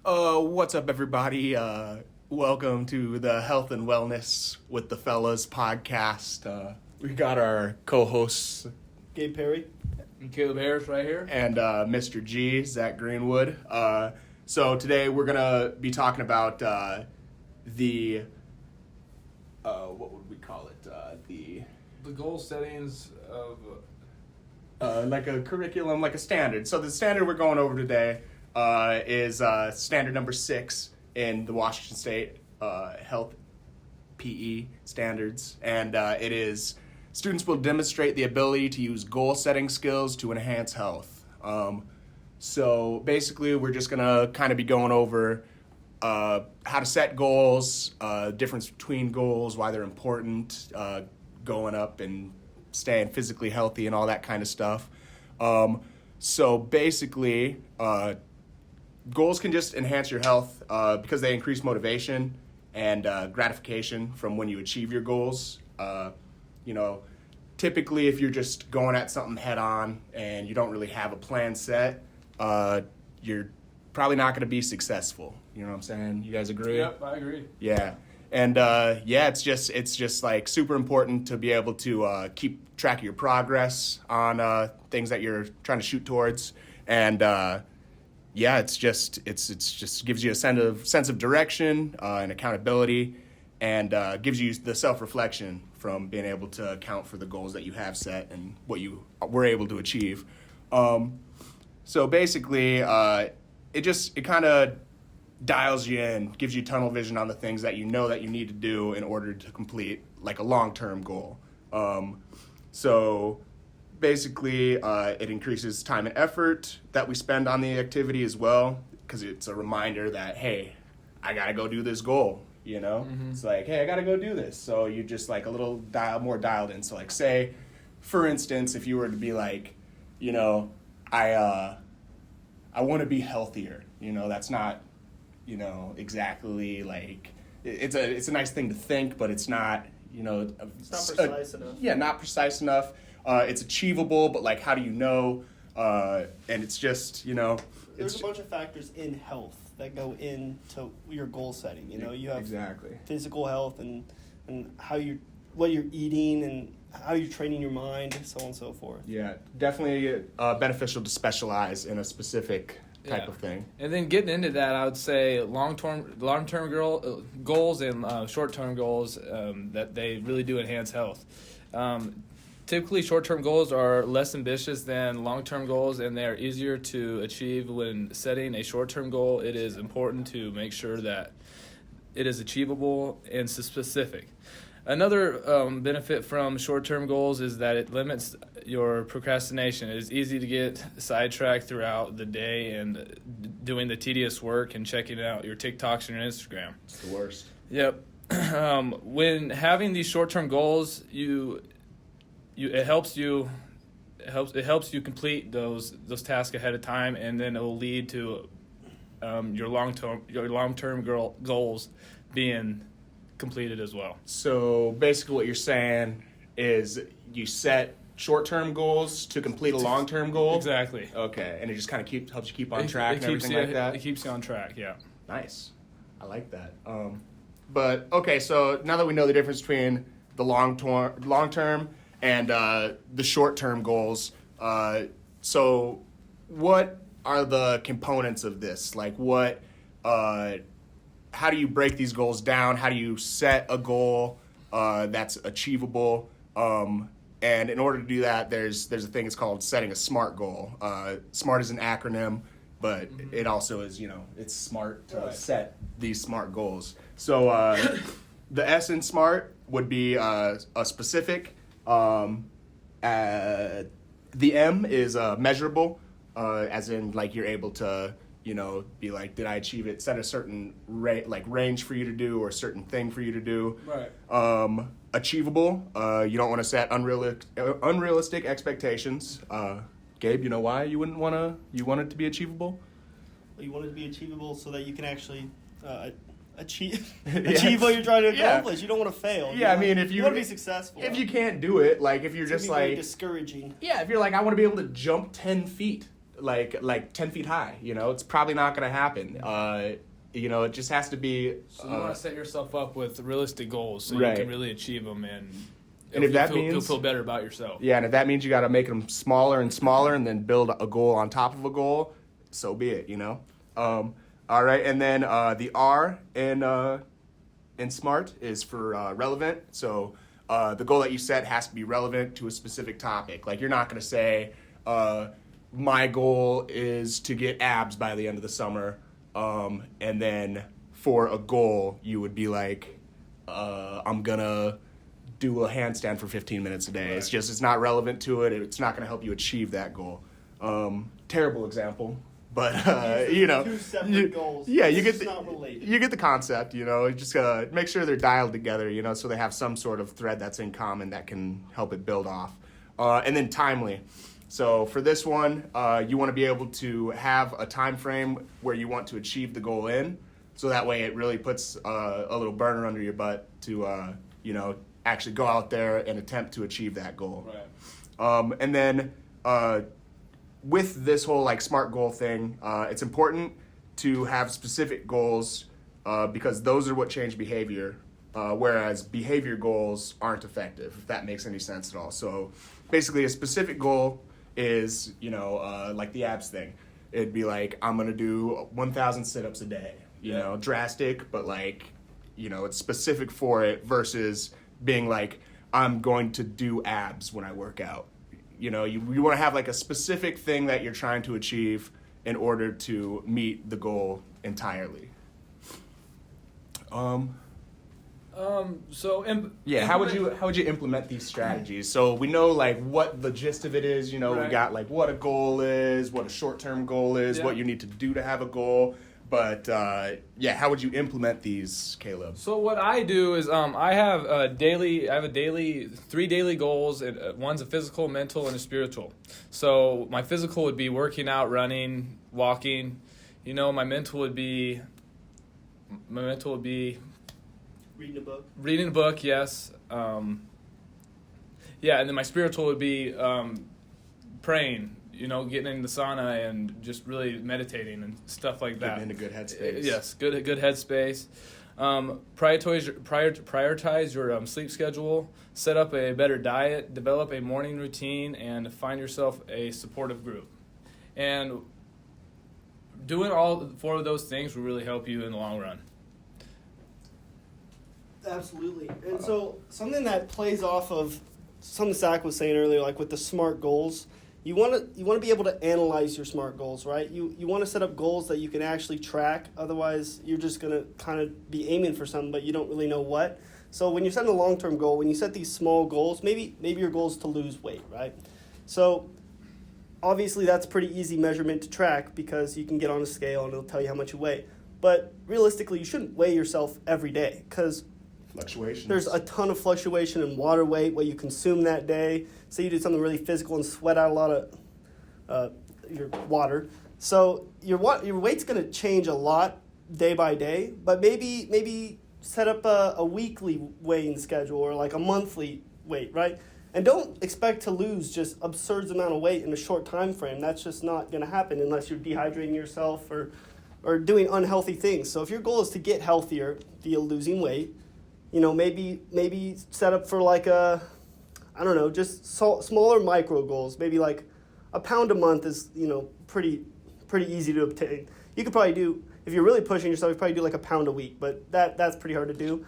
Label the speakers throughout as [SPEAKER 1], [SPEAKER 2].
[SPEAKER 1] What's up, everybody? Welcome to the Health and Wellness with the Fellas podcast. We got our co-hosts
[SPEAKER 2] Gabe Perry.
[SPEAKER 3] And Caleb Harris right here.
[SPEAKER 1] and Mr. G, Zach Greenwood. So today we're gonna be talking about the what would we call it?
[SPEAKER 3] The goal settings of
[SPEAKER 1] Like a curriculum, like a standard. So the standard we're going over today is standard number 6 in the Washington State Health PE standards, and it is students will demonstrate the ability to use goal-setting skills to enhance health. So basically, we're just gonna kind of be going over how to set goals, difference between goals, why they're important, going up and staying physically healthy and all that kind of stuff. So basically, goals can just enhance your health because they increase motivation and gratification from when you achieve your goals. Typically if you're just going at something head on and you don't really have a plan set, you're probably not going to be successful. You know what I'm saying? You guys agree?
[SPEAKER 3] Yep, I agree.
[SPEAKER 1] Yeah. And it's just like super important to be able to keep track of your progress on things that you're trying to shoot towards. And it's just gives you a sense of direction and accountability, and gives you the self-reflection from being able to account for the goals that you have set and what you were able to achieve. So basically, it kind of dials you in, gives you tunnel vision on the things that you know that you need to do in order to complete like a long-term goal. So basically, it increases time and effort that we spend on the activity as well, because it's a reminder that, hey, I got to go do this goal, you know? Mm-hmm. It's like, hey, I got to go do this. So you just like a little more dialed in. So like say, for instance, if you were to be like, I want to be healthier, that's not, exactly like, it's a nice thing to think, but it's not,
[SPEAKER 2] It's not precise enough.
[SPEAKER 1] Yeah, not precise enough. It's achievable, but like, how do you know? And it's just,
[SPEAKER 2] There's a bunch of factors in health that go into your goal setting. You have
[SPEAKER 1] exactly
[SPEAKER 2] physical health and what you're eating and how you're training your mind, so on and so forth.
[SPEAKER 1] Yeah, definitely beneficial to specialize in a specific type of thing.
[SPEAKER 3] And then getting into that, I would say long-term goals and short-term goals that they really do enhance health. Typically, short-term goals are less ambitious than long-term goals, and they are easier to achieve. When setting a short-term goal, it is important to make sure that it is achievable and specific. Another benefit from short-term goals is that it limits your procrastination. It is easy to get sidetracked throughout the day and doing the tedious work and checking out your TikToks and your Instagram.
[SPEAKER 1] It's the worst.
[SPEAKER 3] Yep. When having these short-term goals, it helps you complete those tasks ahead of time, and then it will lead to your long-term goals being completed as well.
[SPEAKER 1] So basically what you're saying is you set short-term goals to complete a long-term goal?
[SPEAKER 3] Exactly.
[SPEAKER 1] Okay, and it just kind of helps you keep on track and everything like that?
[SPEAKER 3] It keeps you on track, yeah.
[SPEAKER 1] Nice. I like that. But, okay, so now that we know the difference between the long-term and the short-term goals, so what are the components of this? Like how do you break these goals down? How do you set a goal that's achievable? And in order to do that, there's a thing, it's called setting a SMART goal. SMART is an acronym, but it also is, it's smart to set these SMART goals. So the S in SMART would be a specific. The M is measurable, as in like you're able to be like, did I achieve it? Set a certain range for you to do, or a certain thing for you to do.
[SPEAKER 3] Right.
[SPEAKER 1] Achievable. You don't want to set unrealistic expectations. Gabe, you know why you wouldn't want to? You want it to be achievable?
[SPEAKER 2] Well, you want it to be achievable so that you can actually achieve what you're trying to accomplish. You don't want to fail.
[SPEAKER 1] Yeah, I mean, if you
[SPEAKER 2] want to be successful.
[SPEAKER 1] If you can't do it, like if you're just
[SPEAKER 2] very discouraging.
[SPEAKER 1] Yeah, if you're like, I want to be able to jump 10 feet. like 10 feet high. You know, it's probably not going to happen. You know, it just has to be.
[SPEAKER 3] So you want to set yourself up with realistic goals so
[SPEAKER 1] Right.
[SPEAKER 3] you can really achieve them, and
[SPEAKER 1] if that means
[SPEAKER 3] you'll feel better about yourself.
[SPEAKER 1] Yeah, and if that means you got to make them smaller and smaller, and then build a goal on top of a goal, so be it. You know. All right, and then the R in SMART is for relevant. So the goal that you set has to be relevant to a specific topic. Like, you're not going to say, my goal is to get abs by the end of the summer. And then for a goal, you would be like, I'm going to do a handstand for 15 minutes a day. Right. It's not relevant to it. It's not going to help you achieve that goal. Terrible example. But you know,
[SPEAKER 2] two separate goals.
[SPEAKER 1] Yeah,
[SPEAKER 2] you get the
[SPEAKER 1] concept. You know, just make sure they're dialed together. You know, so they have some sort of thread that's in common that can help it build off. And then timely. So for this one, you want to be able to have a time frame where you want to achieve the goal in. So that way, it really puts a little burner under your butt to you know, actually go out there and attempt to achieve that goal.
[SPEAKER 3] Right.
[SPEAKER 1] And then. With this whole like SMART goal thing, it's important to have specific goals because those are what change behavior, whereas behavior goals aren't effective, if that makes any sense at all. So basically a specific goal is, you know, like the abs thing. It'd be like, I'm going to do 1,000 sit-ups a day, you know, drastic, but like, you know, it's specific for it versus being like, I'm going to do abs when I work out. You know, you want to have like a specific thing that you're trying to achieve in order to meet the goal entirely. How would you implement these strategies? So we know like what the gist of it is. You know,
[SPEAKER 3] right.
[SPEAKER 1] We got like what a goal is, what a short-term goal is, what you need to do to have a goal. But how would you implement these, Caleb?
[SPEAKER 3] So what I do is I have 3 daily goals, and one's a physical, mental, and a spiritual. So my physical would be working out, running, walking. You know, my mental would be
[SPEAKER 2] reading a book.
[SPEAKER 3] Reading a book, yes. And then my spiritual would be praying. You know, getting in the sauna and just really meditating and stuff like that.
[SPEAKER 1] Getting into good headspace.
[SPEAKER 3] Yes, good headspace. Prioritize your sleep schedule. Set up a better diet. Develop a morning routine, and find yourself a supportive group. And doing all 4 of those things will really help you in the long run.
[SPEAKER 2] Absolutely. And so something that plays off of something Zach was saying earlier, like with the SMART goals. You want to be able to analyze your SMART goals, right? You want to set up goals that you can actually track. Otherwise, you're just going to kind of be aiming for something, but you don't really know what. So when you're setting a long-term goal, when you set these small goals, maybe your goal is to lose weight, right? So obviously that's a pretty easy measurement to track because you can get on a scale and it'll tell you how much you weigh. But realistically, you shouldn't weigh yourself every day because there's a ton of fluctuation in water weight, what you consume that day. Say you did something really physical and sweat out a lot of your water. So your weight's going to change a lot day by day, but maybe set up a weekly weighing schedule or like a monthly weight, right? And don't expect to lose just absurd amount of weight in a short time frame. That's just not going to happen unless you're dehydrating yourself or doing unhealthy things. So if your goal is to get healthier via losing weight, you know, maybe set up for like just smaller micro goals. Maybe like a pound a month is, you know, pretty easy to obtain. You could probably do, if you're really pushing yourself, you probably do like a pound a week, but that's pretty hard to do.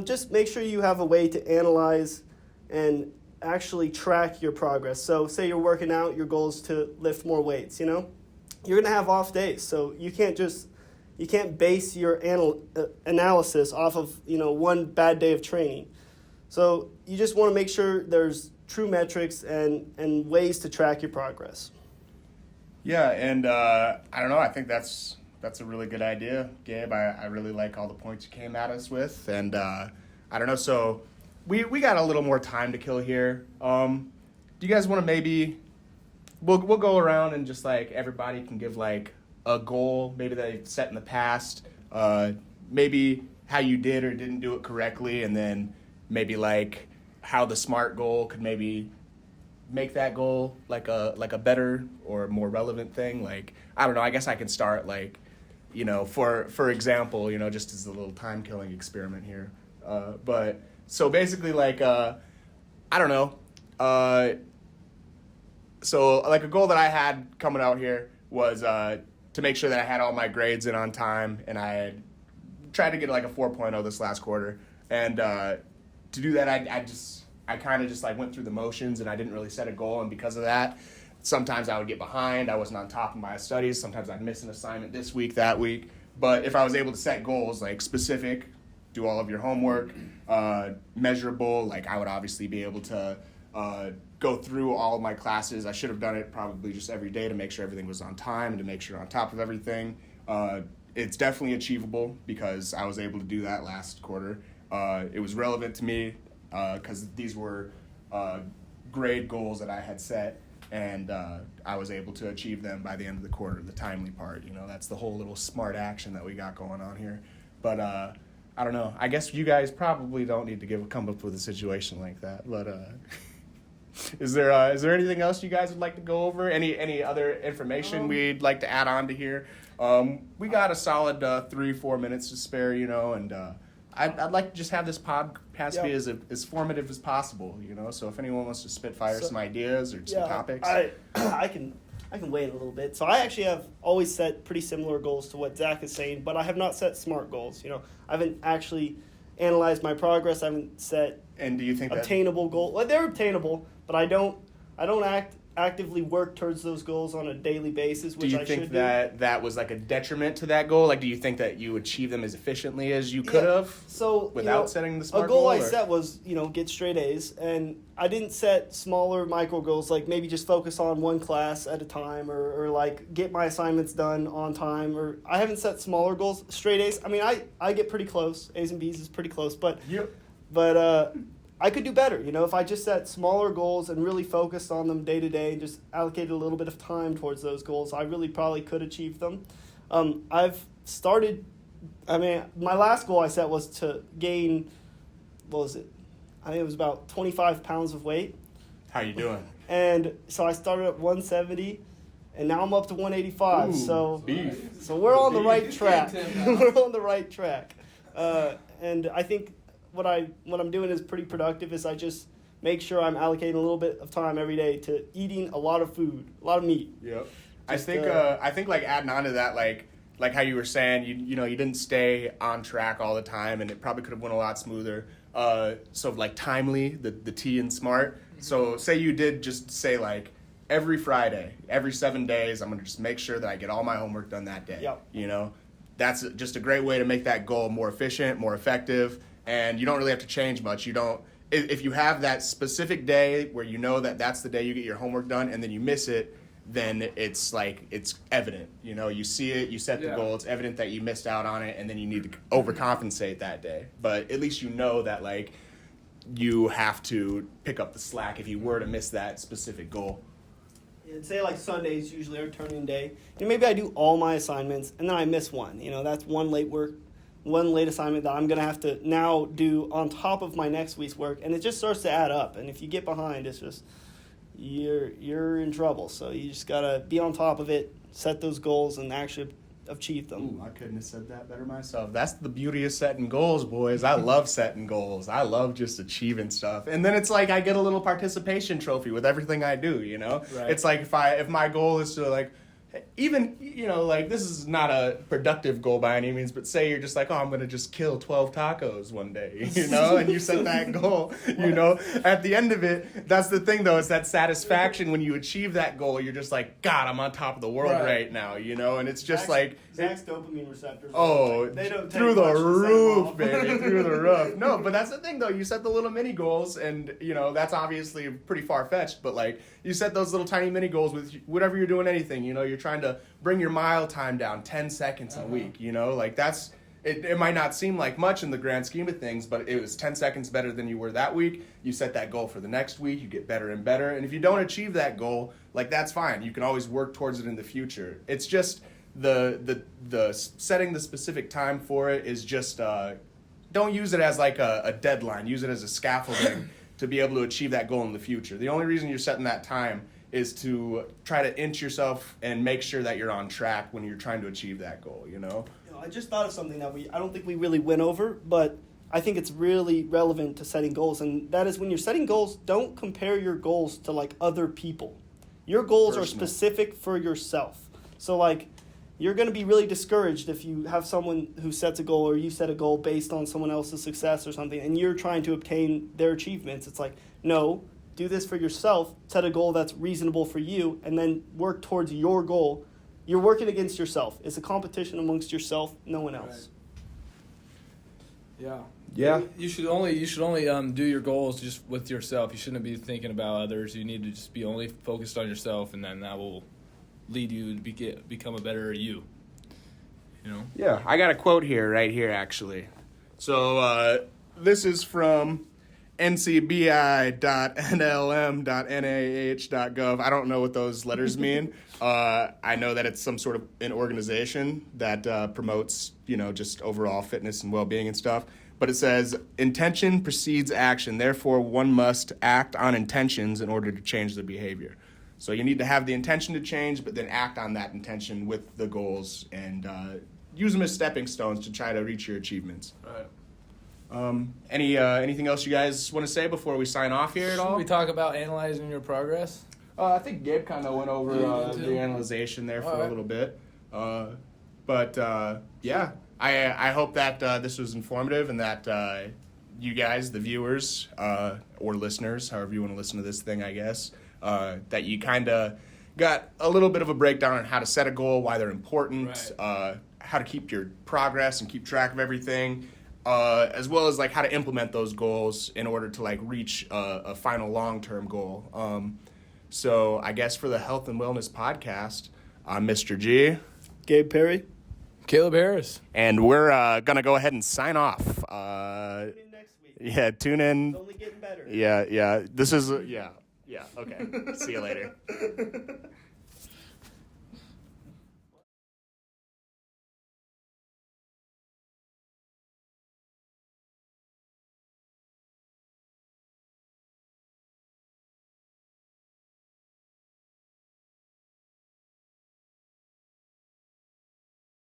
[SPEAKER 2] Just make sure you have a way to analyze and actually track your progress. So say you're working out, your goal is to lift more weights, you know? You're going to have off days, so you can't base your analysis off of, you know, one bad day of training. So you just want to make sure there's true metrics and ways to track your progress.
[SPEAKER 1] Yeah, and I don't know, I think that's a really good idea, Gabe. I really like all the points you came at us with, and I don't know, so we got a little more time to kill here. Do you guys want to maybe, we'll go around and just like everybody can give like a goal maybe that they've set in the past, maybe how you did or didn't do it correctly, and then maybe like how the SMART goal could maybe make that goal like a better or more relevant thing, like, I don't know, I guess I can start like, for example, just as a little time killing experiment here. But so basically, like, I don't know. So like a goal that I had coming out here was to make sure that I had all my grades in on time, and I had tried to get like a 4.0 this last quarter. And to do that, I kind of just like went through the motions, and I didn't really set a goal. And because of that, sometimes I would get behind. I wasn't on top of my studies. Sometimes I'd miss an assignment this week, that week. But if I was able to set goals like specific, do all of your homework, measurable, like I would obviously be able to go through all of my classes. I should have done it probably just every day to make sure everything was on time and to make sure on top of everything. It's definitely achievable because I was able to do that last quarter. It was relevant to me because these were grade goals that I had set, and I was able to achieve them by the end of the quarter, the timely part. That's the whole little smart action that we got going on here. But I don't know. I guess you guys probably don't need to come up with a situation like that. But is there anything else you guys would like to go over? Any other information we'd like to add on to here? We got a solid 3-4 minutes to spare, and I'd like to just have this podcast be as formative as possible, So if anyone wants to spitfire some ideas or some topics,
[SPEAKER 2] I can weigh in a little bit. So I actually have always set pretty similar goals to what Zach is saying, but I have not set SMART goals. I haven't actually analyzed my progress. I haven't set
[SPEAKER 1] and do you think
[SPEAKER 2] obtainable goals. Well, they're obtainable, but I don't actively work towards those goals on a daily basis, which I should do.
[SPEAKER 1] Do you think that was like a detriment to that goal? Like, do you think that you achieved them as efficiently as you could have without setting the SMART goal?
[SPEAKER 2] A goal I set was, get straight A's, and I didn't set smaller micro goals, like maybe just focus on one class at a time or like get my assignments done on time, or I haven't set smaller goals. Straight A's, I mean, I get pretty close. A's and B's is pretty close, but I could do better, if I just set smaller goals and really focused on them day to day and just allocated a little bit of time towards those goals, I really probably could achieve them. My last goal I set was to gain, what was it? I think it was about 25 pounds of weight.
[SPEAKER 1] How you doing?
[SPEAKER 2] And so I started at 170, and now I'm up to 185.
[SPEAKER 1] Ooh,
[SPEAKER 2] so
[SPEAKER 1] beef.
[SPEAKER 2] So we're on the right track. We're on the right track. And I think what I'm doing is pretty productive. Is I just make sure I'm allocating a little bit of time every day to eating a lot of food, a lot of meat.
[SPEAKER 1] Yep. I think like adding on to that, like how you were saying, you didn't stay on track all the time, and it probably could have went a lot smoother. So like timely, the T in SMART. So say you did just say like every Friday, every 7 days, I'm gonna just make sure that I get all my homework done that day.
[SPEAKER 2] Yep.
[SPEAKER 1] That's just a great way to make that goal more efficient, more effective. And you don't really have to change much. If you have that specific day where that's the day you get your homework done, and then you miss it, then it's evident. You see it, you set the goal, it's evident that you missed out on it, and then you need to overcompensate that day. But at least that you have to pick up the slack if you were to miss that specific goal.
[SPEAKER 2] And say like Sundays usually are turning day. Maybe I do all my assignments and then I miss one. That's one late assignment that I'm going to have to now do on top of my next week's work, and it just starts to add up. And if you get behind, it's just you're in trouble. So you just got to be on top of it, set those goals, and actually achieve them.
[SPEAKER 1] Ooh, I couldn't have said that better myself. That's the beauty of setting goals, boys. I love setting goals. I love just achieving stuff. And then it's like I get a little participation trophy with everything I do, Right. It's like if my goal is to even, this is not a productive goal by any means, but say you're just like, I'm going to just kill 12 tacos one day, and you set that goal, at the end of it, that's the thing though, it's that satisfaction when you achieve that goal, you're just like, God, I'm on top of the world right now, and it's just
[SPEAKER 2] Zach's dopamine receptors.
[SPEAKER 1] They don't through the roof, baby, through the roof. No, but that's the thing though, you set the little mini goals, and that's obviously pretty far-fetched, but you set those little tiny mini goals with whatever you're doing, anything, you're trying to bring your mile time down 10 seconds a week, that's it might not seem like much in the grand scheme of things, but it was 10 seconds better than you were that week. You set that goal for the next week, you get better and better, and if you don't achieve that goal, that's fine. You can always work towards it in the future. It's just the setting the specific time for it is just don't use it as a deadline. Use it as a scaffolding to be able to achieve that goal in the future. The only reason you're setting that time is to try to inch yourself and make sure that you're on track when you're trying to achieve that goal, you know?
[SPEAKER 2] I just thought of something that I don't think we really went over, but I think it's really relevant to setting goals, and that is when you're setting goals, don't compare your goals to like other people. Your goals are specific for yourself. So like you're going to be really discouraged if you have someone who sets a goal or you set a goal based on someone else's success or something and you're trying to obtain their achievements. It's like, no, do this for yourself, set a goal that's reasonable for you, and then work towards your goal. You're working against yourself. It's a competition amongst yourself, no one else.
[SPEAKER 3] Right.
[SPEAKER 1] Yeah.
[SPEAKER 3] You should only do your goals just with yourself. You shouldn't be thinking about others. You need to just be only focused on yourself, and then that will lead you to become a better you. You know?
[SPEAKER 1] Yeah, I got a quote here, right here, actually. So this is from ncbi.nlm.nah.gov. I don't know what those letters mean. I know that it's some sort of an organization that promotes, just overall fitness and well-being and stuff. But it says, intention precedes action. Therefore, one must act on intentions in order to change the behavior. So you need to have the intention to change, but then act on that intention with the goals and use them as stepping stones to try to reach your achievements.
[SPEAKER 3] Right.
[SPEAKER 1] Anything else you guys want to say before we sign off here at all?
[SPEAKER 3] Should we talk about analyzing your progress?
[SPEAKER 1] I think Gabe kind of went over the analyzation there for a little bit. I hope that this was informative and that you guys, the viewers or listeners, however you want to listen to this thing, I guess, that you kind of got a little bit of a breakdown on how to set a goal, why they're important, how to keep your progress and keep track of everything, as well as like how to implement those goals in order to like reach a final long-term goal. So I guess for the Health and Wellness Podcast, I'm Mr. G.
[SPEAKER 2] Gabe Perry.
[SPEAKER 3] Caleb Harris.
[SPEAKER 1] And we're going to go ahead and sign off.
[SPEAKER 2] Tune in next week.
[SPEAKER 1] Yeah, tune in.
[SPEAKER 2] It's only getting better.
[SPEAKER 1] Yeah. This is, yeah. Okay. See you later.